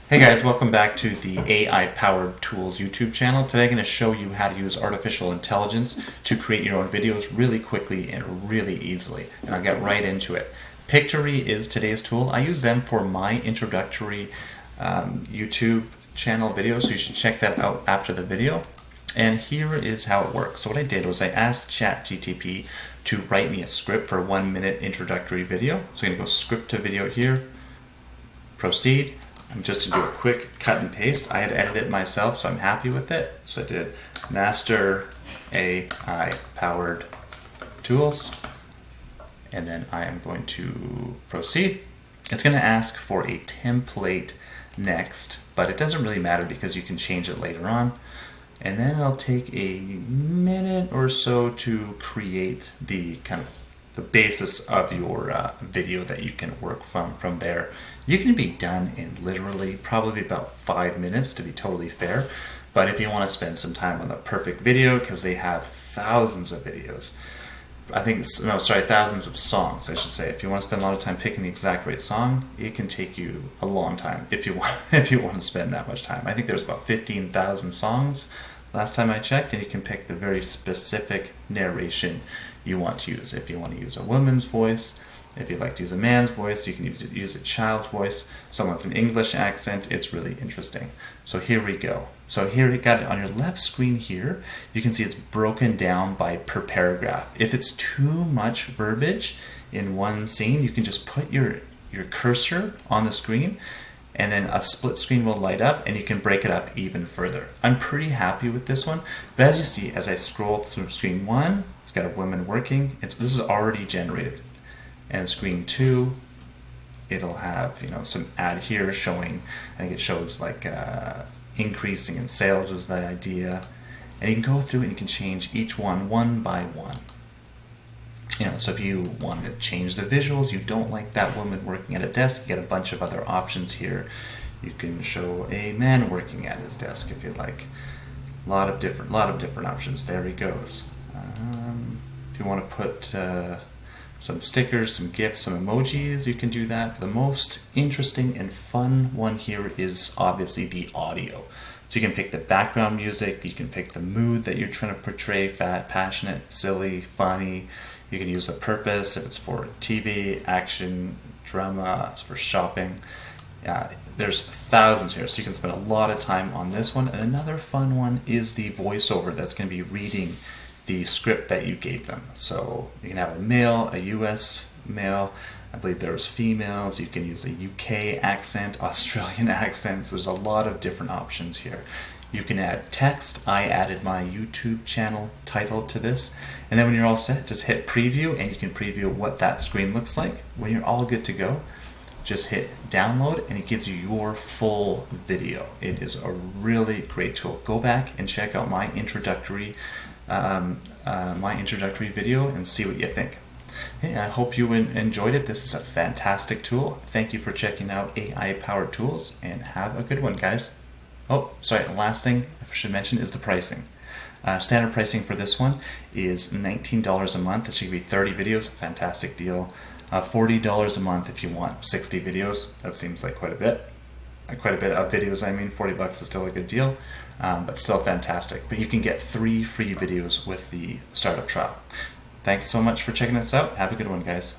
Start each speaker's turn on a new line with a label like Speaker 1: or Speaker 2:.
Speaker 1: Hey guys, welcome back to the AI Powered Tools YouTube channel. Today I'm going to show you how to use artificial intelligence to create your own videos really quickly and really easily. And I'll get right into it. Pictory is today's tool. I use them for my introductory YouTube channel videos, so you should check that out after the video. And here is how it works. So what I did was I asked ChatGTP to write me a script for a 1-minute introductory video. So I'm going to go script to video here, proceed. And just to do a quick cut and paste, I had edited it myself, so I'm happy with it. So I did master AI powered tools, and then I am going to proceed. It's going to ask for a template next, but it doesn't really matter because you can change it later on. And then it'll take a minute or so to create the kind of the basis of your video that you can work from there. You can be done in literally probably about 5 minutes, to be totally fair. But if you want to spend some time on the perfect video, because they have thousands of videos, thousands of songs, I should say. If you want to spend a lot of time picking the exact right song, it can take you a long time if you want to spend that much time. I think there's about 15,000 songs last time I checked, and you can pick the very specific narration you want to use. If you want to use a woman's voice, if you'd like to use a man's voice, you can use a child's voice, someone with an English accent. It's really interesting. So here we go. So here you got it on your left screen here. You can see it's broken down by per paragraph. If it's too much verbiage in one scene, you can just put your cursor on the screen, and then a split screen will light up and you can break it up even further. I'm pretty happy with this one, but as you see, as I scroll through screen 1, it's got a woman working. This is already generated. And screen 2, it'll have some ad here showing, I think it shows like increasing in sales is the idea. And you can go through and you can change each one by one. So if you want to change the visuals, you don't like that woman working at a desk, you get a bunch of other options here. You can show a man working at his desk if you like. A lot of different options. There he goes. If you want to put some stickers, some GIFs, some emojis, you can do that. The most interesting and fun one here is obviously the audio. So you can pick the background music, you can pick the mood that you're trying to portray, passionate, silly, funny. You can use a purpose, if it's for TV, action, drama, it's for shopping. There's thousands here, so you can spend a lot of time on this one. And another fun one is the voiceover that's going to be reading the script that you gave them. So you can have a male, a US male, I believe there's females, you can use a UK accent, Australian accents. There's a lot of different options here. You can add text. I added my YouTube channel title to this. And then when you're all set, just hit preview and you can preview what that screen looks like. When you're all good to go, just hit download and it gives you your full video. It is a really great tool. Go back and check out my introductory video and see what you think. Hey, I hope you enjoyed it. This is a fantastic tool. Thank you for checking out AI Powered Tools, and have a good one, guys. Oh, sorry, the last thing I should mention is the pricing. Standard pricing for this one is $19 a month. It should be 30 videos, fantastic deal. $40 a month if you want 60 videos. That seems like quite a bit. Quite a bit of videos, I mean. $40 is still a good deal, but still fantastic. But you can get 3 free videos with the startup trial. Thanks so much for checking us out. Have a good one, guys.